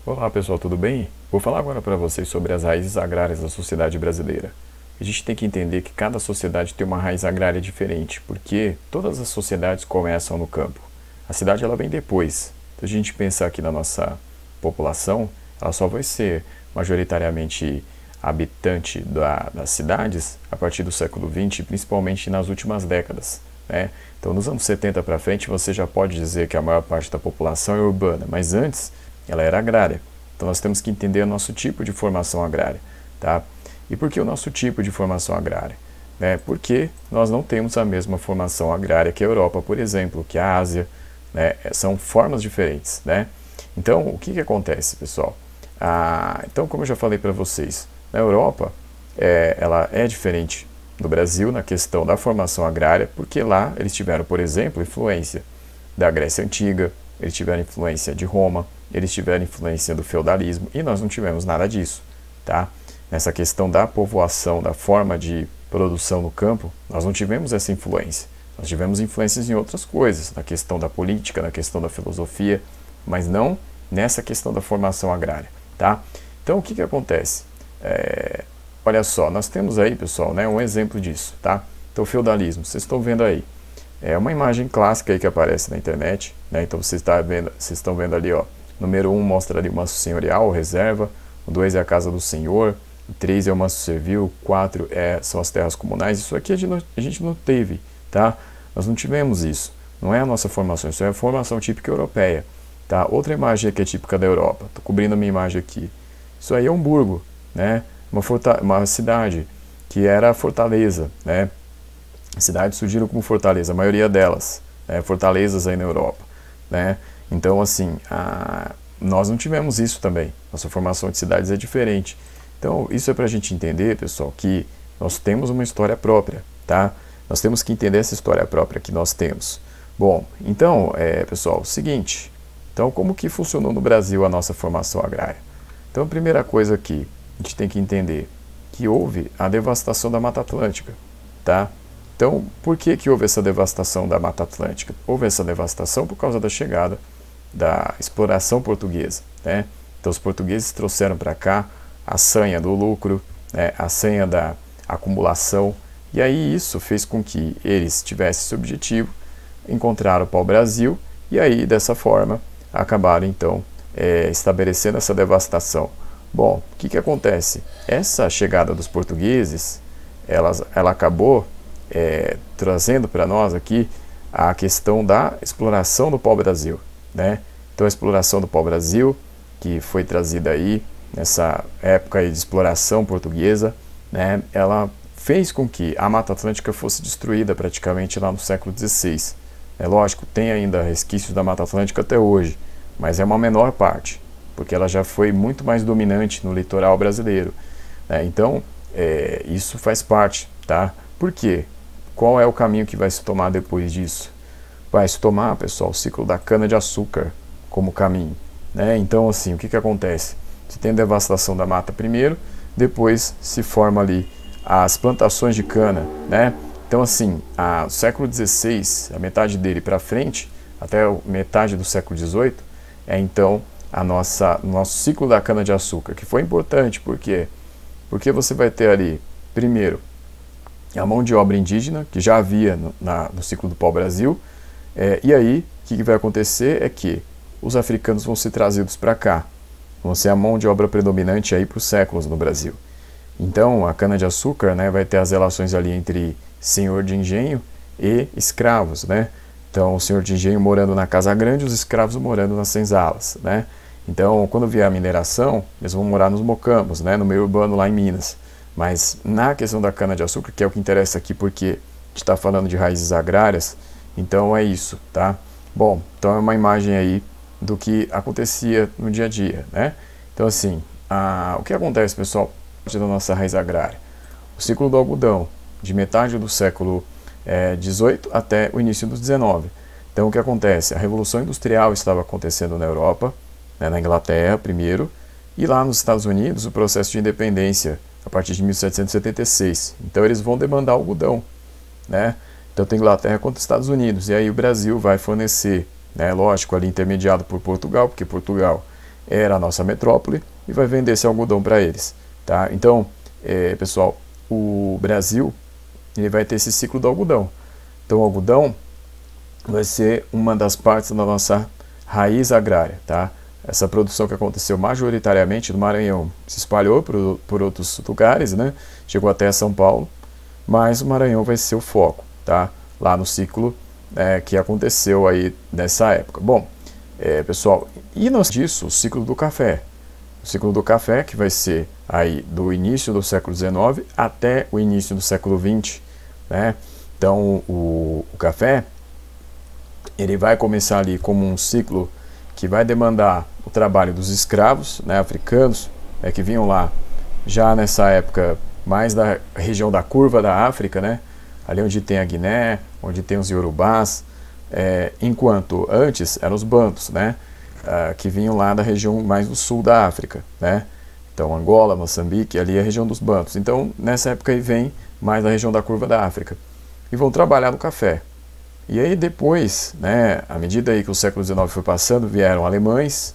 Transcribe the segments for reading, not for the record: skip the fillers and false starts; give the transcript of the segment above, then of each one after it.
Olá pessoal, tudo bem? Vou falar agora para vocês sobre as raízes agrárias da sociedade brasileira. A gente tem que entender que cada sociedade tem uma raiz agrária diferente, porque todas as sociedades começam no campo. A cidade ela vem depois. Se a gente pensar aqui na nossa população, ela só vai ser majoritariamente habitante das cidades a partir do século XX, principalmente nas últimas décadas, né? Então, nos anos 70 para frente, você já pode dizer que a maior parte da população é urbana, mas antes ela era agrária. Então nós temos que entender o nosso tipo de formação agrária, tá? E por que o nosso tipo de formação agrária? Porque nós não temos a mesma formação agrária que a Europa, por exemplo, que a Ásia, né? São formas diferentes, né? Então, o que acontece, pessoal? Então, como eu já falei para vocês, na Europa, ela é diferente do Brasil na questão da formação agrária, porque lá eles tiveram, por exemplo, influência da Grécia Antiga, eles tiveram influência de Roma, eles tiveram influência do feudalismo, e nós não tivemos nada disso, tá? Nessa questão da povoação, da forma de produção no campo, nós não tivemos essa influência. Nós tivemos influências em outras coisas, na questão da política, na questão da filosofia, mas não nessa questão da formação agrária, tá? Então, o que acontece? Olha só, nós temos aí, pessoal, né, um exemplo disso, tá? Então, o feudalismo, vocês estão vendo aí. É uma imagem clássica aí que aparece na internet, né? Então, vocês estão vendo ali, ó. Número 1 mostra ali o maço senhorial, reserva. O 2 é a casa do senhor. O 3 é o maço servil. O 4 são as terras comunais. Isso aqui a gente não teve, tá? Nós não tivemos isso. Não é a nossa formação, isso é a formação típica europeia, tá? Outra imagem que é típica da Europa. Estou cobrindo a minha imagem aqui. Isso aí é um burgo, né? Uma cidade que era a fortaleza, né? Cidades surgiram como fortaleza, a maioria delas, né? Fortalezas aí na Europa, né? Então, assim, nós não tivemos isso também. Nossa formação de cidades é diferente. Então, isso é para a gente entender, pessoal, que nós temos uma história própria, tá? Nós temos que entender essa história própria que nós temos. Bom, então, pessoal, o seguinte. Então, como que funcionou no Brasil a nossa formação agrária? Então, a primeira coisa aqui, a gente tem que entender que houve a devastação da Mata Atlântica, tá? Então, por que houve essa devastação da Mata Atlântica? Houve essa devastação por causa da chegada da exploração portuguesa, né? Então, os portugueses trouxeram para cá a sanha do lucro, né? A sanha da acumulação, e aí isso fez com que eles tivessem esse objetivo, encontraram o pau-brasil, e aí, dessa forma, acabaram, então, estabelecendo essa devastação. Bom, o que acontece? Essa chegada dos portugueses, ela acabou trazendo para nós aqui a questão da exploração do pau-brasil, né? Então, a exploração do pau-brasil, que foi trazida aí nessa época aí de exploração portuguesa, né? Ela fez com que a Mata Atlântica fosse destruída praticamente lá no século XVI. É lógico, tem ainda resquícios da Mata Atlântica até hoje, mas é uma menor parte, porque ela já foi muito mais dominante no litoral brasileiro, né? Então, isso faz parte, tá? Por quê? Qual é o caminho que vai se tomar depois disso? Vai se tomar, pessoal, o ciclo da cana-de-açúcar como caminho, né? Então, assim, o que acontece? Você tem a devastação da mata primeiro, depois se forma ali as plantações de cana, né? Então, assim, o século XVI, a metade dele para frente, até a metade do século XVIII, então o nosso ciclo da cana-de-açúcar, que foi importante, por quê? Porque você vai ter ali, primeiro, a mão de obra indígena, que já havia no ciclo do pau-brasil, e aí, o que vai acontecer é que os africanos vão ser trazidos para cá, vão ser a mão de obra predominante aí por séculos no Brasil. Então, a cana-de-açúcar, né, vai ter as relações ali entre senhor de engenho e escravos, né? Então, o senhor de engenho morando na casa grande, os escravos morando nas senzalas, né? Então, quando vier a mineração, eles vão morar nos mocambos, né, no meio urbano lá em Minas. Mas na questão da cana-de-açúcar, que é o que interessa aqui porque a gente está falando de raízes agrárias, então é isso, tá? Bom, então é uma imagem aí do que acontecia no dia a dia, né? Então, assim, o que acontece, pessoal, da nossa raiz agrária? O ciclo do algodão, de metade do século XVIII até o início do XIX. Então, o que acontece? A Revolução Industrial estava acontecendo na Europa, né, na Inglaterra primeiro, e lá nos Estados Unidos o processo de independência a partir de 1776. Então eles vão demandar algodão, né? Tanto a Inglaterra quanto os Estados Unidos. E aí o Brasil vai fornecer, né? Lógico, ali intermediado por Portugal, porque Portugal era a nossa metrópole e vai vender esse algodão para eles, tá? Então, pessoal, o Brasil ele vai ter esse ciclo do algodão. Então, o algodão vai ser uma das partes da nossa raiz agrária, tá? Essa produção que aconteceu majoritariamente no Maranhão se espalhou por outros lugares, né? Chegou até São Paulo, mas o Maranhão vai ser o foco, tá? Lá no ciclo que aconteceu aí nessa época. Bom, pessoal, e nós disso o ciclo do café. O ciclo do café que vai ser aí do início do século XIX até o início do século XX, né? Então, o café ele vai começar ali como um ciclo que vai demandar o trabalho dos escravos, né, africanos, que vinham lá já nessa época mais da região da curva da África, né, ali onde tem a Guiné, onde tem os Yorubás, enquanto antes eram os bantos, né, que vinham lá da região mais do sul da África, né, então Angola, Moçambique, ali é a região dos bantos. Então nessa época aí vem mais da região da curva da África e vão trabalhar no café. E aí depois, né, à medida aí que o século XIX foi passando, vieram alemães,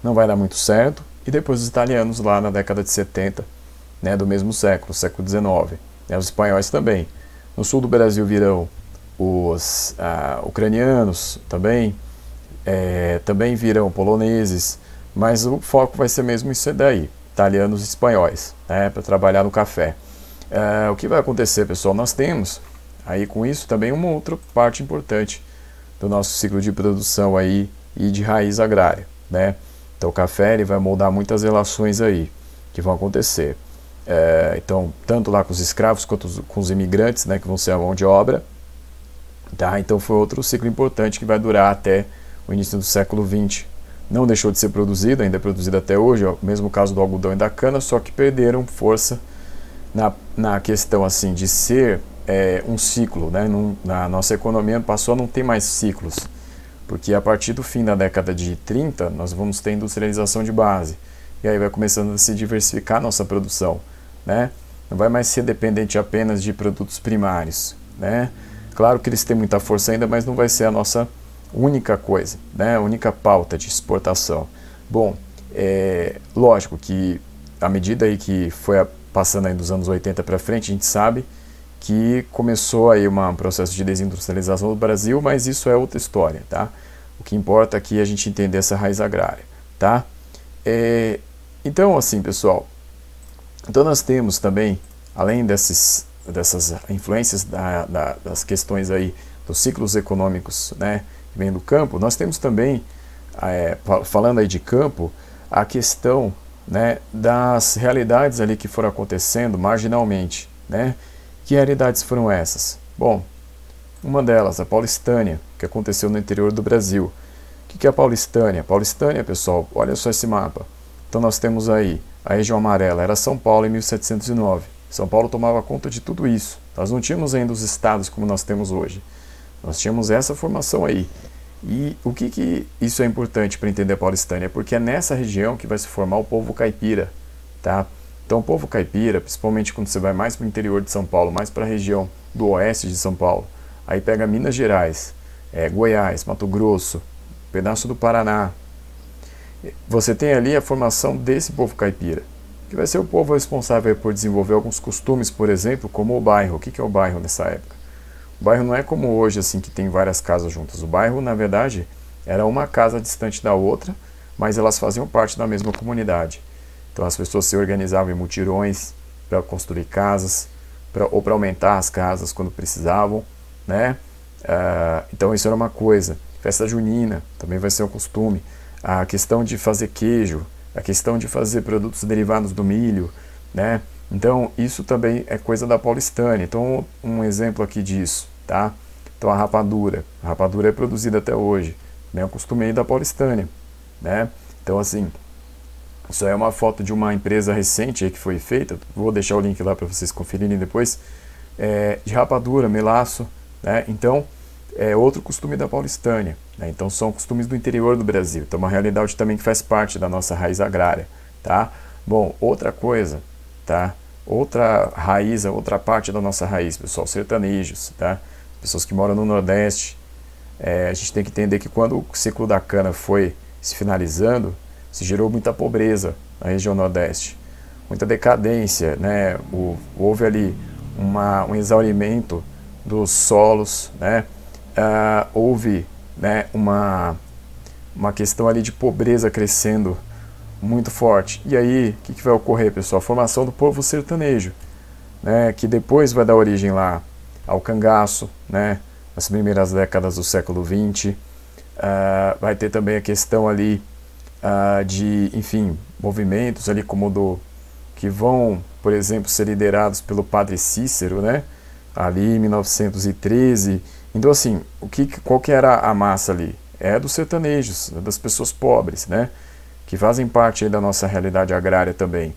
não vai dar muito certo, e depois os italianos lá na década de 70, né, do mesmo século, século XIX, né, os espanhóis também. No sul do Brasil virão os ucranianos também, também virão poloneses, mas o foco vai ser mesmo isso daí, italianos e espanhóis, né, para trabalhar no café. O que vai acontecer, pessoal? Nós temos aí com isso também uma outra parte importante do nosso ciclo de produção aí e de raiz agrária, né? Então o café ele vai moldar muitas relações aí que vão acontecer. Então tanto lá com os escravos quanto com os imigrantes, né, que vão ser a mão de obra, tá? Então foi outro ciclo importante que vai durar até o início do século XX. Não deixou de ser produzido, ainda é produzido até hoje, ó, mesmo caso do algodão e da cana, só que perderam força na questão assim de ser um ciclo, né? Na nossa economia passou a não ter mais ciclos, porque a partir do fim da década de 30 nós vamos ter industrialização de base, e aí vai começando a se diversificar a nossa produção, né? Não vai mais ser dependente apenas de produtos primários, né? Claro que eles têm muita força ainda, mas não vai ser a nossa única coisa, né? A única pauta de exportação. Bom, lógico que à medida aí que foi passando aí dos anos 80 para frente, a gente sabe que começou aí um processo de desindustrialização do Brasil, mas isso é outra história, tá? O que importa aqui é a gente entender essa raiz agrária, tá? Então, assim, pessoal, então nós temos também, além dessas influências das questões aí dos ciclos econômicos, né, que vem do campo, nós temos também, falando aí de campo, a questão, né, das realidades ali que foram acontecendo marginalmente, né? Que realidades foram essas? Bom, uma delas, a Paulistânia, que aconteceu no interior do Brasil. O que é a Paulistânia? Paulistânia, pessoal, olha só esse mapa. Então nós temos aí a região amarela, era São Paulo em 1709. São Paulo tomava conta de tudo isso. Nós não tínhamos ainda os estados como nós temos hoje. Nós tínhamos essa formação aí. E o que isso é importante para entender a Paulistânia? Porque é nessa região que vai se formar o povo caipira, tá? Então o povo caipira, principalmente quando você vai mais para o interior de São Paulo, mais para a região do oeste de São Paulo, aí pega Minas Gerais, Goiás, Mato Grosso, pedaço do Paraná, você tem ali a formação desse povo caipira, que vai ser o povo responsável por desenvolver alguns costumes, por exemplo, como o bairro. O que é o bairro nessa época? O bairro não é como hoje, assim, que tem várias casas juntas. O bairro, na verdade, era uma casa distante da outra, mas elas faziam parte da mesma comunidade. Então as pessoas se organizavam em mutirões para construir casas, ou para aumentar as casas quando precisavam, né? Então isso era uma coisa. Festa junina também vai ser um costume. A questão de fazer queijo, a questão de fazer produtos derivados do milho, né? Então isso também é coisa da Paulistânia. Então um exemplo aqui disso, tá? Então a rapadura é produzida até hoje, né? É um costume aí da Paulistânia, né? Então assim, isso é uma foto de uma empresa recente aí que foi feita, vou deixar o link lá para vocês conferirem depois, de rapadura, melaço, né? Então, é outro costume da Paulistânia, né? Então são costumes do interior do Brasil, então uma realidade também que faz parte da nossa raiz agrária, tá? Bom, outra coisa, tá? Outra raiz, outra parte da nossa raiz, pessoal, sertanejos, tá? Pessoas que moram no Nordeste, a gente tem que entender que quando o ciclo da cana foi se finalizando, se gerou muita pobreza na região Nordeste, muita decadência, né? Houve ali um exaurimento dos solos, né? Houve, né, uma questão ali de pobreza crescendo muito forte. E aí, o que vai ocorrer, pessoal? A formação do povo sertanejo, né, que depois vai dar origem lá ao cangaço, né, nas primeiras décadas do século XX. Vai ter também a questão ali de, enfim, movimentos ali como que vão, por exemplo, ser liderados pelo padre Cícero, né, ali em 1913. Então, assim, qual que era a massa ali? É dos sertanejos, das pessoas pobres, né, que fazem parte aí da nossa realidade agrária também.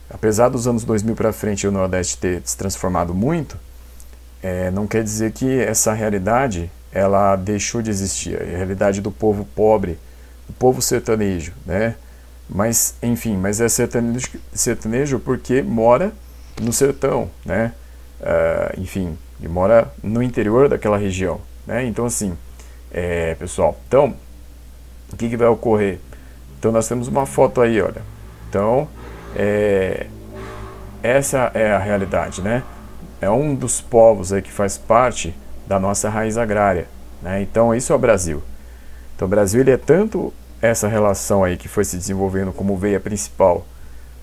Apesar dos anos 2000 para frente o Nordeste ter se transformado muito, não quer dizer que essa realidade ela deixou de existir. A realidade do povo pobre, do povo sertanejo, né? Mas, enfim, mas é sertanejo porque mora no sertão, né? Enfim, e mora no interior daquela região, né? Então, assim, pessoal, então, o que vai ocorrer? Então, nós temos uma foto aí, olha. Então, essa é a realidade, né? É um dos povos aí que faz parte da nossa raiz agrária, né? Então, isso é o Brasil. Então, o Brasil ele é tanto essa relação aí que foi se desenvolvendo como veia principal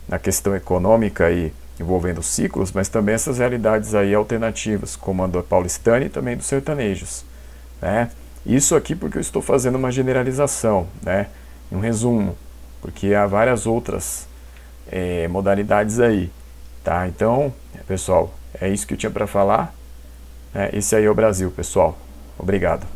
na questão econômica aí, envolvendo ciclos, mas também essas realidades aí alternativas, como a do paulistano e também dos sertanejos, né? Isso aqui porque eu estou fazendo uma generalização, né? Um resumo, porque há várias outras modalidades aí, tá? Então, pessoal, é isso que eu tinha para falar, né? Esse aí é o Brasil, pessoal. Obrigado.